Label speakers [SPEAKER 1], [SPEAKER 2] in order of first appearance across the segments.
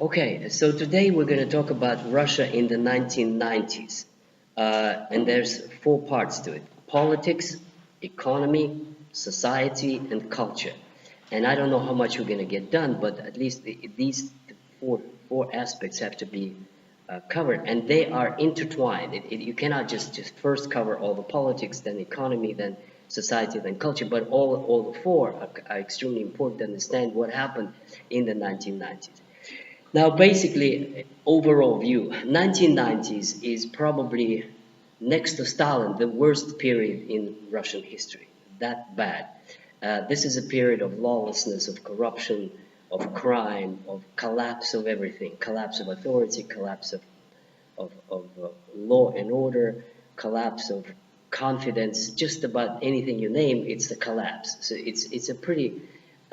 [SPEAKER 1] Okay, so today we're going to talk about Russia in the 1990s. And there's four parts to it: politics, economy, society, and culture. And I don't know how much we're going to get done, but at least these four aspects have to be covered, and they are intertwined. You cannot just first cover all the politics, then economy, then society, then culture, but all the four are extremely important to understand what happened in the 1990s. Now, basically, overall view, 1990s is probably, next to Stalin, the worst period in Russian history. That bad. This is a period of lawlessness, of corruption, of crime, of collapse of everything, collapse of authority, collapse of law and order, collapse of confidence, just about anything you name, it's a collapse. So it's a pretty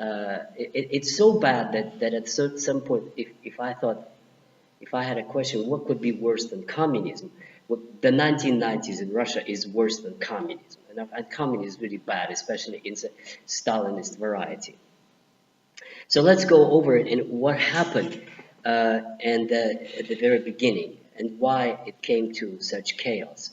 [SPEAKER 1] it's so bad that at some point, if I had a question, what could be worse than communism? Well, the 1990s in Russia is worse than communism, and communism is really bad, especially in the Stalinist variety. So let's go over it and what happened and at the very beginning and why it came to such chaos.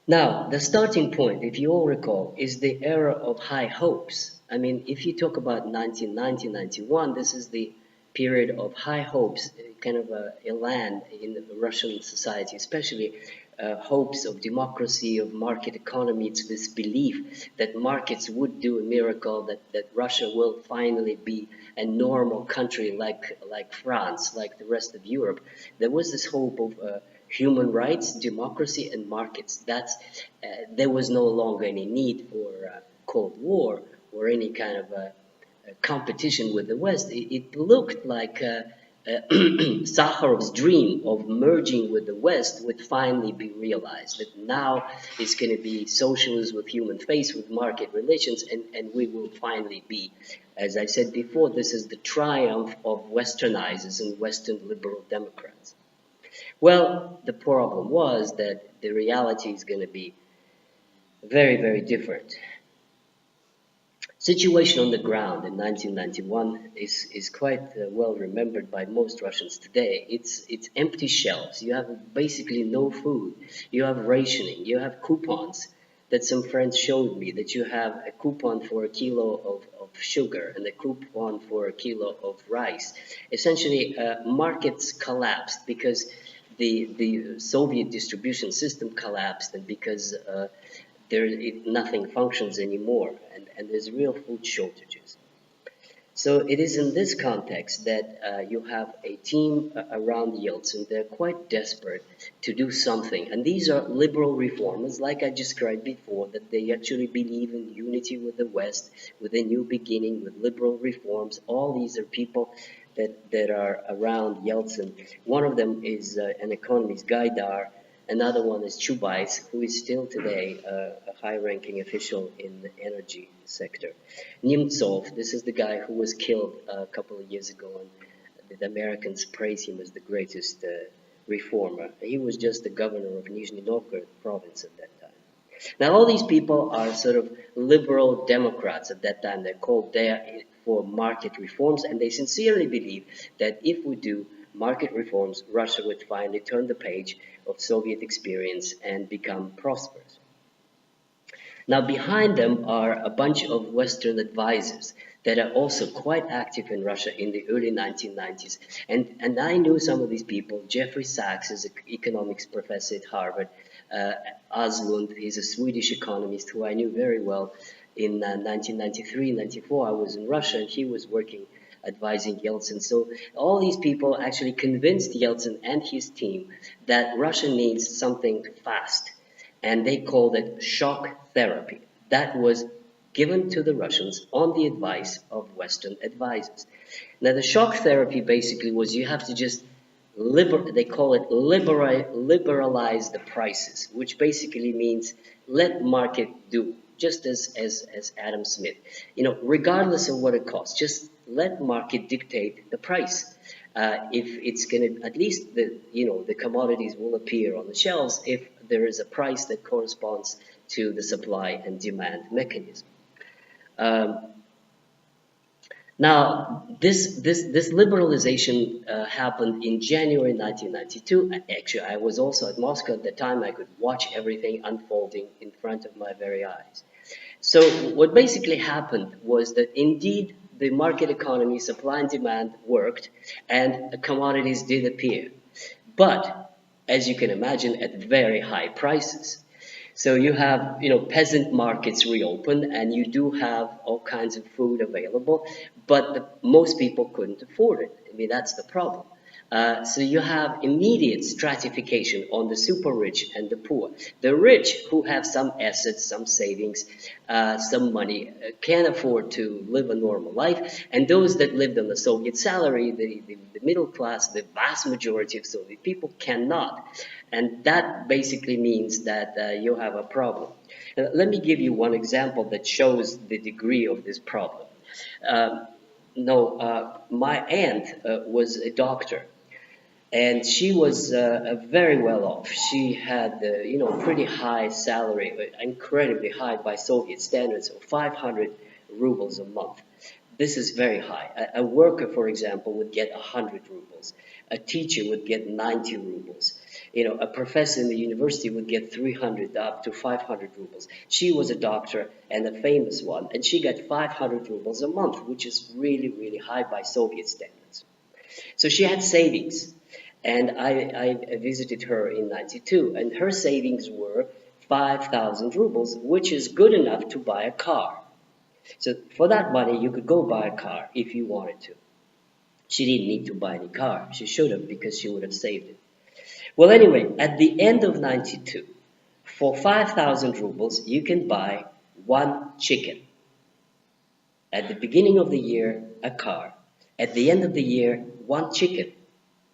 [SPEAKER 1] Now, the starting point, if you all recall, is the era of high hopes. I mean, if you talk about 1990, 91, this is the period of high hopes, kind of a elan in the Russian society, especially hopes of democracy, of market economy. It's this belief that markets would do a miracle, that Russia will finally be a normal country like France, like the rest of Europe. There was this hope of human rights, democracy, and markets. There was no longer any need for Cold War or any kind of competition with the West. It looked like Sakharov's dream of merging with the West would finally be realized. That now it's going to be socialism with human face, with market relations, and we will finally be, as I said before, this is the triumph of Westernizers and Western liberal Democrats. Well, the problem was that the reality is going to be very, very different. Situation on the ground in 1991 is quite well remembered by most Russians today. It's empty shelves. You have basically no food. You have rationing. You have coupons that some friends showed me, that you have a coupon for a kilo of sugar and a coupon for a kilo of rice. Essentially, markets collapsed because the Soviet distribution system collapsed, and because nothing functions anymore, and there's real food shortages. So it is in this context that you have a team around Yeltsyn. They're quite desperate to do something. And these are liberal reformers, like I described before, that they actually believe in unity with the West, with a new beginning, with liberal reforms. All these are people that are around Yeltsyn. One of them is an economist, Gaidar. Another one is Chubais, who is still today a high-ranking official in the energy sector. Nemtsov, this is the guy who was killed a couple of years ago, and the Americans praise him as the greatest reformer. He was just the governor of Nizhny Novgorod province at that time. Now, all these people are sort of liberal Democrats at that time. They're called there for market reforms, and they sincerely believe that if we do market reforms, Russia would finally turn the page of Soviet experience and become prosperous. Now, behind them are a bunch of Western advisors that are also quite active in Russia in the early 1990s. And I knew some of these people. Jeffrey Sachs is an economics professor at Harvard. Aslund, he's a Swedish economist who I knew very well. In 1993, 94, I was in Russia, and he was working advising Yeltsin. So all these people actually convinced Yeltsin and his team that Russia needs something fast, and they called it shock therapy. That was given to the Russians on the advice of Western advisors. Now, the shock therapy basically was you have to just they call it liberalize the prices, which basically means let market do, just as Adam Smith. Regardless of what it costs, just let market dictate the price. If it's going to, at least the commodities will appear on the shelves if there is a price that corresponds to the supply and demand mechanism. Now, this liberalization happened in January 1992. Actually, I was also at Moscow at the time. I could watch everything unfolding in front of my very eyes. So what basically happened was that indeed the market economy, supply and demand worked, and commodities did appear. But as you can imagine, at very high prices. So you have, peasant markets reopen, and you do have all kinds of food available, but most people couldn't afford it. I mean, that's the problem. So you have immediate stratification on the super rich and the poor. The rich, who have some assets, some savings, some money, can afford to live a normal life, and those that lived on the Soviet salary, the middle class, the vast majority of Soviet people cannot. And that basically means that you have a problem. Let me give you one example that shows the degree of this problem. Uh, no, my aunt was a doctor, and she was very well off. She had, pretty high salary, incredibly high by Soviet standards, of 500 rubles a month. This is very high. A worker, for example, would get 100 rubles. A teacher would get 90 rubles. A professor in the university would get 300 up to 500 rubles. She was a doctor and a famous one, and she got 500 rubles a month, which is really, really high by Soviet standards. So she had savings, and I visited her in 92, and her savings were 5,000 rubles, which is good enough to buy a car. So for that money, you could go buy a car if you wanted to. She didn't need to buy any car. She should have, because she would have saved it. Well, anyway, at the end of 92, for 5,000 rubles, you can buy one chicken. At the beginning of the year, a car. At the end of the year, one chicken.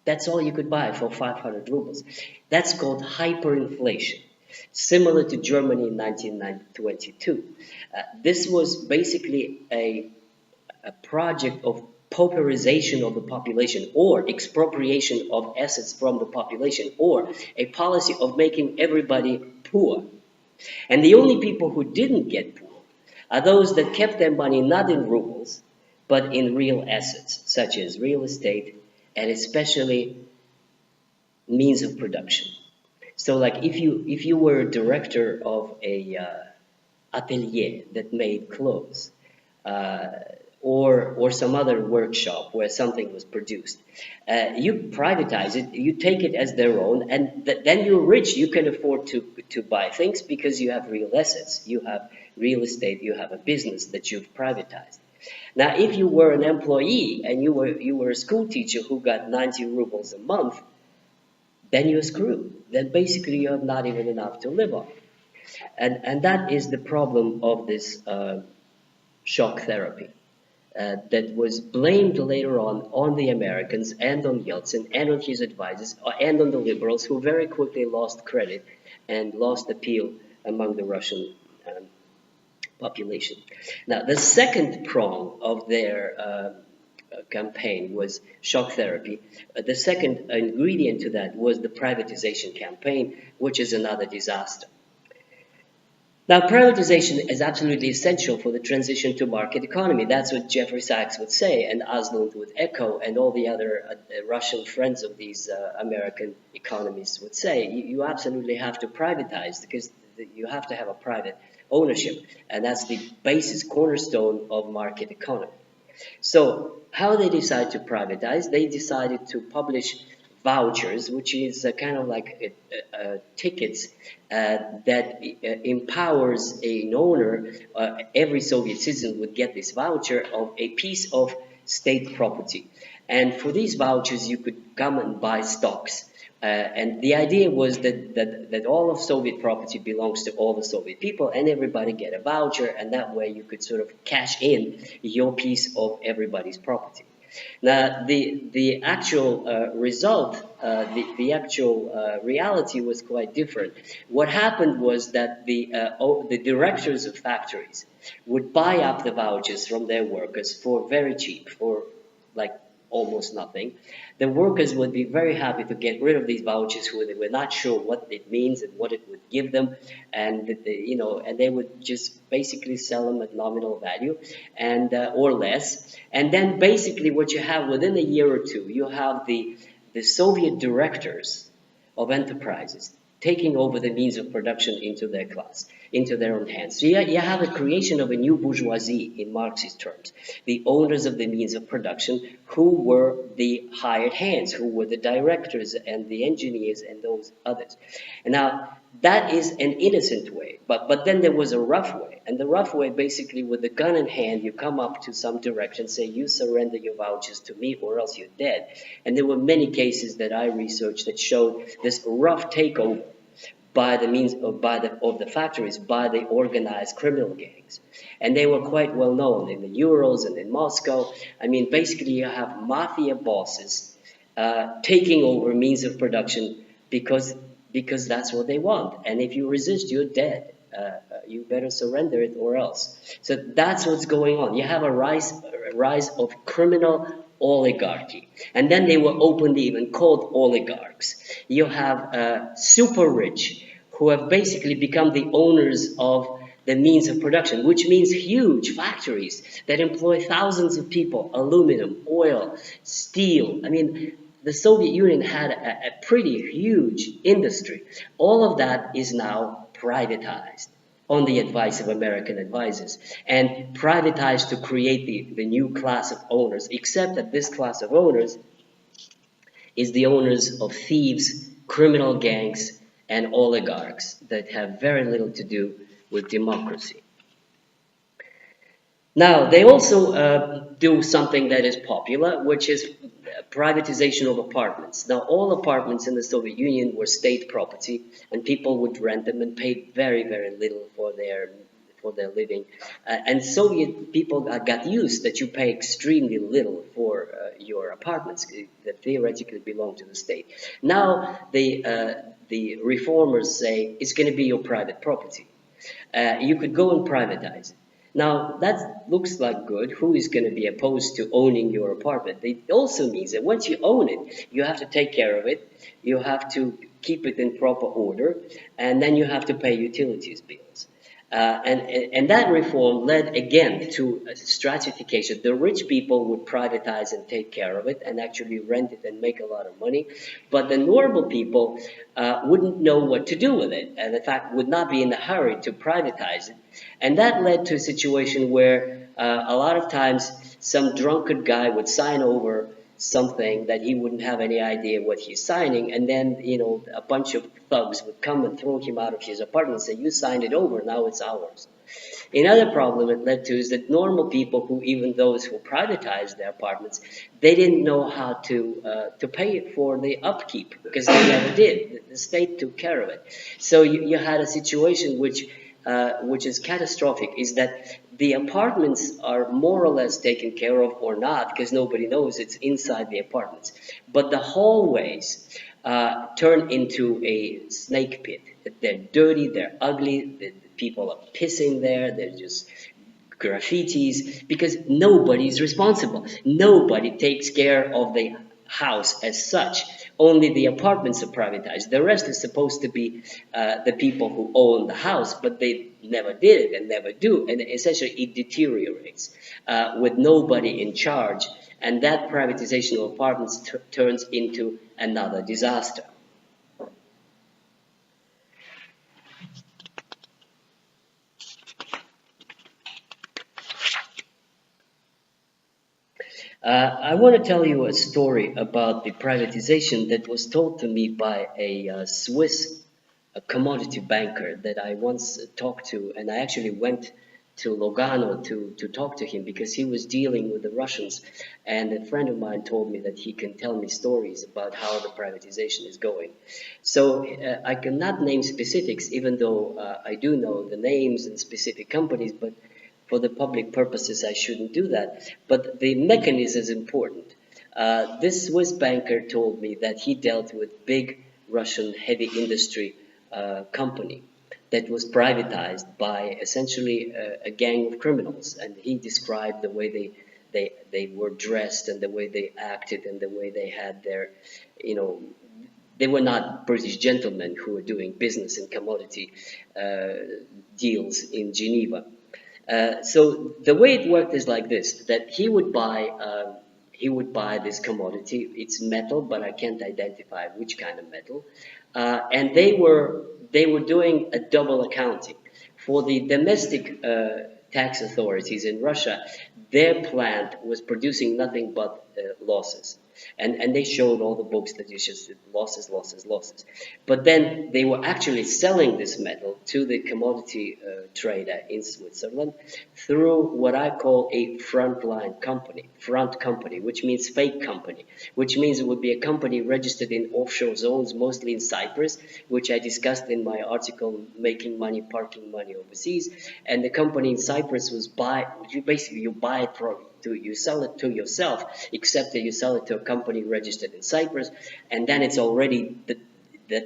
[SPEAKER 1] That's all you could buy for 500 rubles. That's called hyperinflation, similar to Germany in 1922. This was basically a project of pauperization of the population, or expropriation of assets from the population, or a policy of making everybody poor. And the only people who didn't get poor are those that kept their money not in rubles, but in real assets, such as real estate, and especially means of production. So, like, if you were a director of a atelier that made clothes, uh, or some other workshop where something was produced, you privatize it, you take it as their own, and then you're rich. You can afford to buy things because you have real assets, you have real estate, you have a business that you've privatized. Now, if you were an employee and you were a school teacher who got 90 rubles a month, then you're screwed. Then basically you have not even enough to live on. And that is the problem of this shock therapy that was blamed later on the Americans and on Yeltsyn and on his advisors and on the liberals, who very quickly lost credit and lost appeal among the Russian population. Now, the second prong of their campaign was shock therapy. The second ingredient to that was the privatization campaign, which is another disaster. Now, privatization is absolutely essential for the transition to market economy. That's what Jeffrey Sachs would say, and Aslund would echo, and all the other Russian friends of these American economists would say. You absolutely have to privatize, because you have to have a private ownership, and that's the basis, cornerstone of market economy. So how they decide to privatize? They decided to publish vouchers, which is kind of like tickets that empowers an owner. Every Soviet citizen would get this voucher of a piece of state property. And for these vouchers, you could come and buy stocks. And the idea was that all of Soviet property belongs to all the Soviet people, and everybody get a voucher, and that way you could sort of cash in your piece of everybody's property. Now, the actual result, the actual reality was quite different. What happened was that the directors of factories would buy up the vouchers from their workers for very cheap, for like almost nothing. The workers would be very happy to get rid of these vouchers who they were not sure what it means and what it would give them, and and they would just basically sell them at nominal value and or less. And then basically what you have within a year or two, you have the Soviet directors of enterprises taking over the means of production into their class, into their own hands. So you have a creation of a new bourgeoisie in Marxist terms, the owners of the means of production, who were the hired hands, who were the directors and the engineers and those others. And now that is an innocent way, but then there was a rough way, and the rough way basically with the gun in hand, you come up to some direction, say you surrender your vouchers to me or else you're dead. And there were many cases that I researched that showed this rough takeover by the means of the factories by the organized criminal gangs, and they were quite well known in the Urals and in Moscow. I mean, basically you have mafia bosses taking over means of production because that's what they want, and if you resist, you're dead. You better surrender it or else. So that's what's going on. You have a rise of criminal oligarchy, and then they were openly even called oligarchs. You have super rich who have basically become the owners of the means of production, which means huge factories that employ thousands of people, aluminum, oil, steel. I mean, the Soviet Union had a pretty huge industry. All of that is now privatized on the advice of American advisors, and privatized to create the new class of owners, except that this class of owners is the owners of thieves, criminal gangs, and oligarchs that have very little to do with democracy. Now, they also do something that is popular, which is privatization of apartments. Now, all apartments in the Soviet Union were state property, and people would rent them and pay very, very little for their living. And Soviet people got used that you pay extremely little for your apartments that theoretically belong to the state. Now, the reformers say it's going to be your private property. You could go and privatize it. Now, that looks like good. Who is going to be opposed to owning your apartment? It also means that once you own it, you have to take care of it, you have to keep it in proper order, and then you have to pay utilities bills. And that reform led again to a stratification. The rich people would privatize and take care of it and actually rent it and make a lot of money. But the normal people wouldn't know what to do with it, and in fact would not be in a hurry to privatize it. And that led to a situation where a lot of times some drunkard guy would sign over something that he wouldn't have any idea what he's signing, and then a bunch of thugs would come and throw him out of his apartment and say, you signed it over, now it's ours. Another problem it led to is that normal people, who even those who privatized their apartments, they didn't know how to pay for the upkeep, because they never did. The state took care of it. So you had a situation which is catastrophic, is that the apartments are more or less taken care of or not, because nobody knows, it's inside the apartments. But the hallways turn into a snake pit. They're dirty, they're ugly, the people are pissing there, they're just graffitis, because nobody's responsible. Nobody takes care of the house as such. Only the apartments are privatized. The rest is supposed to be the people who own the house, but they never did it and never do. And essentially it deteriorates with nobody in charge. And that privatization of apartments turns into another disaster. I want to tell you a story about the privatization that was told to me by a Swiss commodity banker that I once talked to, and I actually went to Lugano to talk to him because he was dealing with the Russians, and a friend of mine told me that he can tell me stories about how the privatization is going. So I cannot name specifics, even though I do know the names and specific companies, but for the public purposes, I shouldn't do that. But the mechanism is important. This Swiss banker told me that he dealt with big Russian heavy industry company that was privatized by essentially a gang of criminals. And he described the way they were dressed and the way they acted and the way they had their, you know, they were not British gentlemen who were doing business and commodity deals in Geneva. So the way it worked is like this: that he would buy this commodity. It's metal, but I can't identify which kind of metal. And they were doing a double accounting for the domestic tax authorities in Russia. Their plant was producing nothing but losses. And they showed all the books that you just said, losses, losses, losses. But then they were actually selling this metal to the commodity trader in Switzerland through what I call a frontline company, front company, which means fake company, which means it would be a company registered in offshore zones, mostly in Cyprus, which I discussed in my article, Making Money, Parking Money Overseas. And the company in Cyprus was you buy it from, you sell it to yourself, except that you sell it to a company registered in Cyprus, and then it's already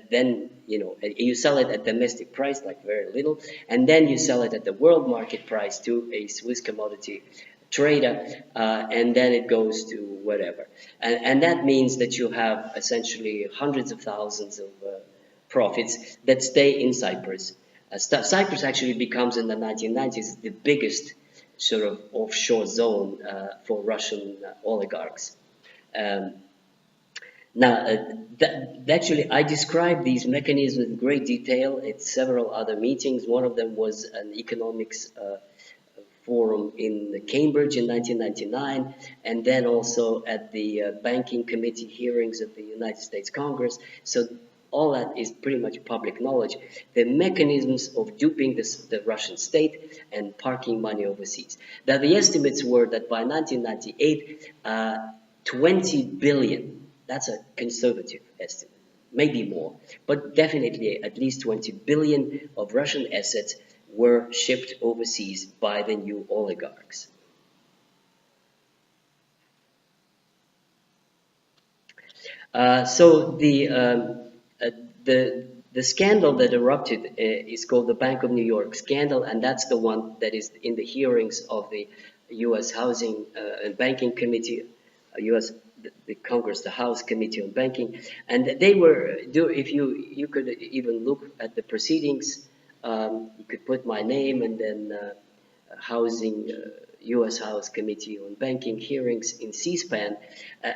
[SPEAKER 1] then you sell it at domestic price, like very little, and then you sell it at the world market price to a Swiss commodity trader, and then it goes to whatever, and that means that you have essentially hundreds of thousands of profits that stay in Cyprus. Cyprus actually becomes in the 1990s the biggest sort of offshore zone for Russian oligarchs. Um, Now, actually, I described these mechanisms in great detail at several other meetings. One of them was an economics forum in Cambridge in 1999, and then also at the Banking Committee hearings of the United States Congress. So all that is pretty much public knowledge. The mechanisms of duping the Russian state and parking money overseas. Now, the estimates were that by 1998, 20 billion, that's a conservative estimate, maybe more, but definitely at least 20 billion of Russian assets were shipped overseas by the new oligarchs. So the scandal that erupted is called the Bank of New York scandal, and that's the one that is in the hearings of the U.S. Housing and Banking Committee, U.S. the Congress, the House Committee on Banking, and they were if you could even look at the proceedings, you could put my name and then Housing. U.S. House Committee on Banking hearings in C-SPAN,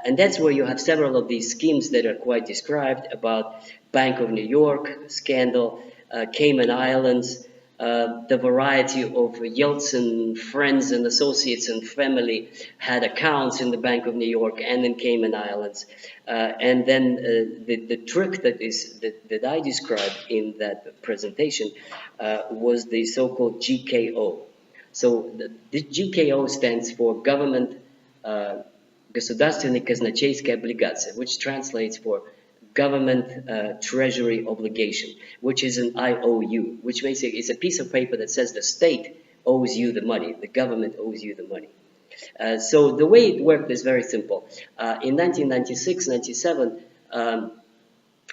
[SPEAKER 1] and that's where you have several of these schemes that are quite described about Bank of New York scandal, Cayman Islands, the variety of Yeltsyn friends and associates and family had accounts in the Bank of New York and in Cayman Islands, and then the trick that I described in that presentation was the so-called GKO. So the GKO stands for Government Государственные казначейские облигации, which translates for Government Treasury Obligation, which is an IOU, which means it's a piece of paper that says the state owes you the money, the government owes you the money. So the way it worked is very simple. In 1996-97,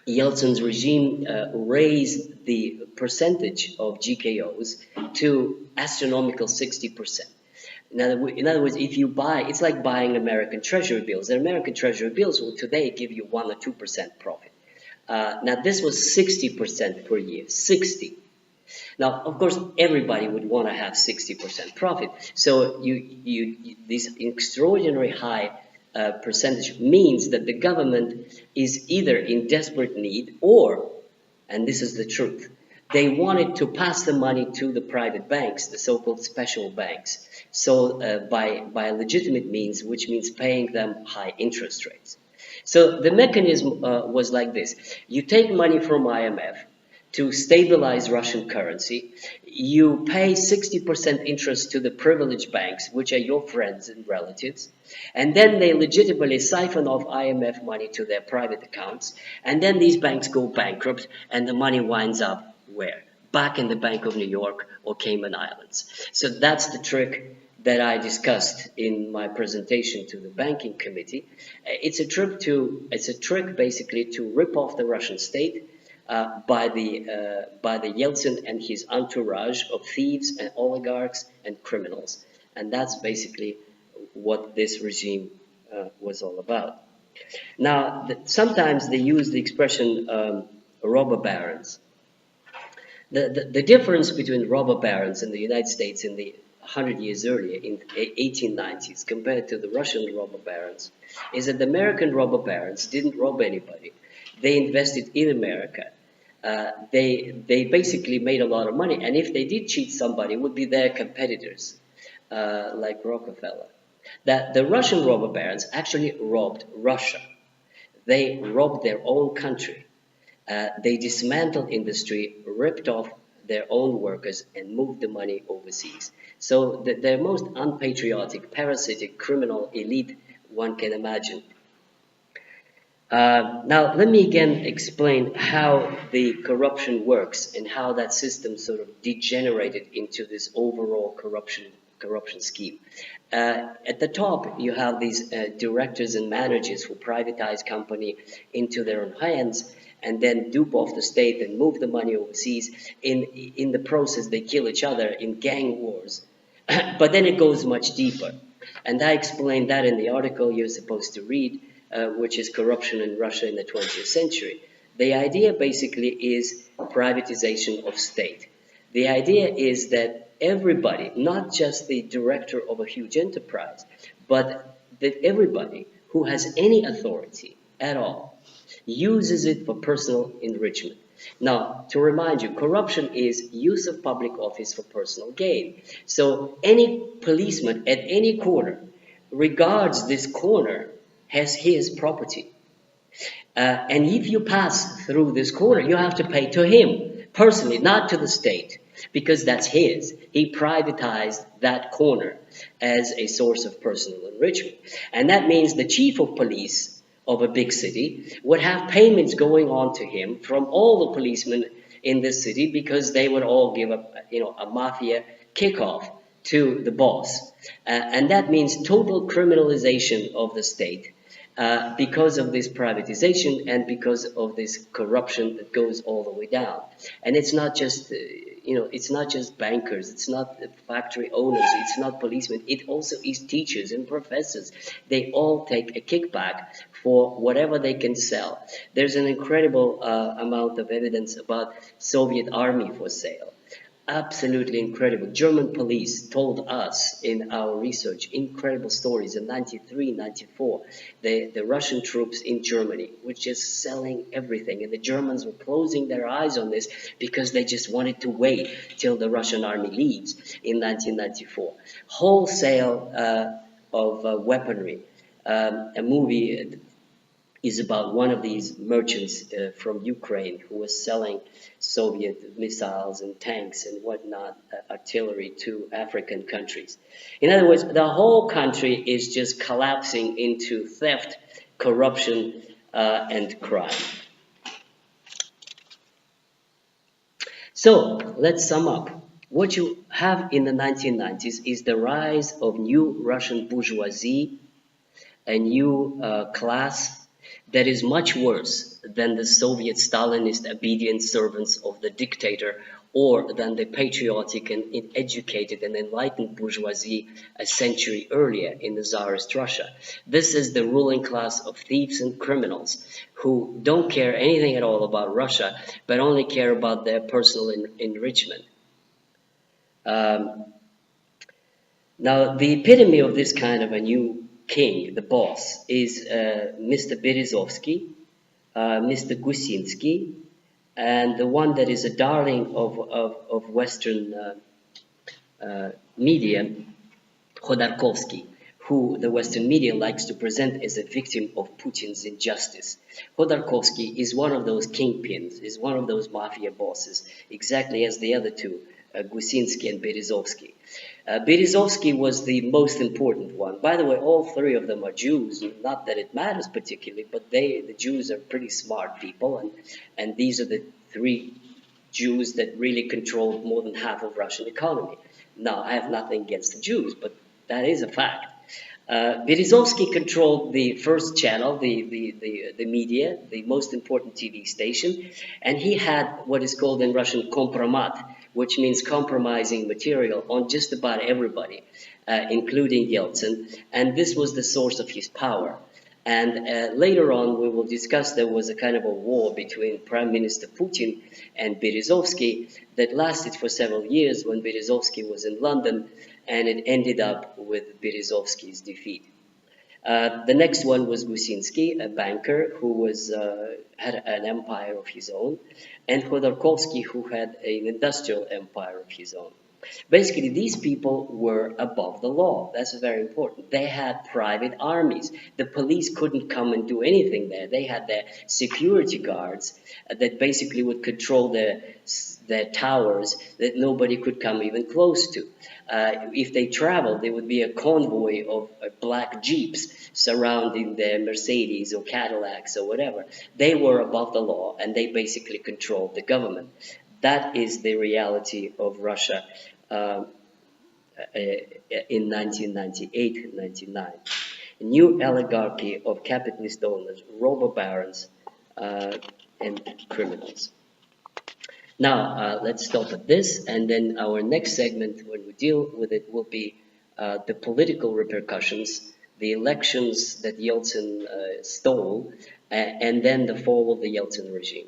[SPEAKER 1] Yeltsyn's regime raised the percentage of GKOs to astronomical 60%. In other words, if you buy, it's like buying American Treasury bills. And American Treasury bills will today give you 1 or 2% profit. Now, this was 60% per year, 60. Now, of course, everybody would want to have 60% profit. So this extraordinary high percentage means that the government is either in desperate need or, and this is the truth, they wanted to pass the money to the private banks, the so-called special banks, so by legitimate means, which means paying them high interest rates. So the mechanism was like this. You take money from IMF to stabilize Russian currency. You pay 60% interest to the privileged banks, which are your friends and relatives, and then they legitimately siphon off IMF money to their private accounts, and then these banks go bankrupt, and the money winds up where? Back in the Bank of New York or Cayman Islands. So that's the trick that I discussed in my presentation to the Banking Committee. It's a trick basically to rip off the Russian state by the Yeltsyn and his entourage of thieves and oligarchs and criminals, and that's basically what this regime was all about. Now, sometimes they use the expression robber barons. The difference between robber barons in the United States in the 100 years earlier, in the 1890s, compared to the Russian robber barons, is that the American robber barons didn't rob anybody. They invested in America. They basically made a lot of money, and if they did cheat somebody, it would be their competitors, like Rockefeller. That the Russian robber barons actually robbed Russia. They robbed their own country. They dismantled industry, ripped off their own workers, and moved the money overseas. So the most unpatriotic, parasitic, criminal elite one can imagine. Now, let me again explain how the corruption works and how that system sort of degenerated into this overall corruption scheme. At the top, you have these directors and managers who privatize company into their own hands and then dupe off the state and move the money overseas. In the process, they kill each other in gang wars. But then it goes much deeper. And I explained that in the article you're supposed to read, which is Corruption in Russia in the 20th Century. The idea basically is privatization of state. The idea is that everybody, not just the director of a huge enterprise, but that everybody who has any authority at all uses it for personal enrichment. Now, to remind you, corruption is use of public office for personal gain. So any policeman at any corner regards this corner as his property. And if you pass through this corner, you have to pay to him personally, not to the state, because that's his. He privatized that corner as a source of personal enrichment. And that means the chief of police of a big city would have payments going on to him from all the policemen in this city because they would all give a mafia kickoff to the boss. And that means total criminalization of the state because of this privatization and because of this corruption that goes all the way down. And it's not just, it's not just bankers, it's not factory owners, it's not policemen, it also is teachers and professors. They all take a kickback for whatever they can sell. There's an incredible amount of evidence about Soviet army for sale. Absolutely incredible. German police told us in our research incredible stories in 93, 94. The Russian troops in Germany were just selling everything, and the Germans were closing their eyes on this because they just wanted to wait till the Russian army leaves in 1994. Wholesale of weaponry. A movie is about one of these merchants from Ukraine who was selling Soviet missiles and tanks and whatnot, artillery to African countries. In other words, the whole country is just collapsing into theft, corruption, and crime. So let's sum up. What you have in the 1990s is the rise of new Russian bourgeoisie, a new class that is much worse than the Soviet Stalinist obedient servants of the dictator or than the patriotic and educated and enlightened bourgeoisie a century earlier in the Tsarist Russia. This is the ruling class of thieves and criminals who don't care anything at all about Russia, but only care about their personal enrichment. Now, the epitome of this kind of a new king, the boss, is Mr. Berezovsky, Mr. Gusinsky, and the one that is a darling of Western media, Khodorkovsky, who the Western media likes to present as a victim of Putin's injustice. Khodorkovsky is one of those kingpins, is one of those mafia bosses, exactly as the other two, Gusinsky and Berezovsky. Berezovsky was the most important one. By the way, all three of them are Jews. Not that it matters particularly, but the Jews are pretty smart people, and these are the three Jews that really controlled more than half of Russian economy. Now, I have nothing against the Jews, but that is a fact. Berezovsky controlled the first channel, the media, the most important TV station, and he had what is called in Russian kompromat, which means compromising material on just about everybody. including Yeltsin, and this was the source of his power. And later on, we will discuss there was a kind of a war between Prime Minister Putin and Berezovsky that lasted for several years when Berezovsky was in London, and it ended up with Berezovsky's defeat. The next one was Gusinsky, a banker who had an empire of his own, and Khodorkovsky, who had an industrial empire of his own. Basically, these people were above the law. That's very important. They had private armies. The police couldn't come and do anything there. They had their security guards that basically would control their towers that nobody could come even close to. If they traveled, there would be a convoy of black jeeps surrounding their Mercedes or Cadillacs or whatever. They were above the law, and they basically controlled the government. That is the reality of Russia in 1998-99. A new oligarchy of capitalist owners, robber barons, and criminals. Now, let's stop at this, and then our next segment, when we deal with it, will be the political repercussions, the elections that Yeltsin stole, and then the fall of the Yeltsin regime.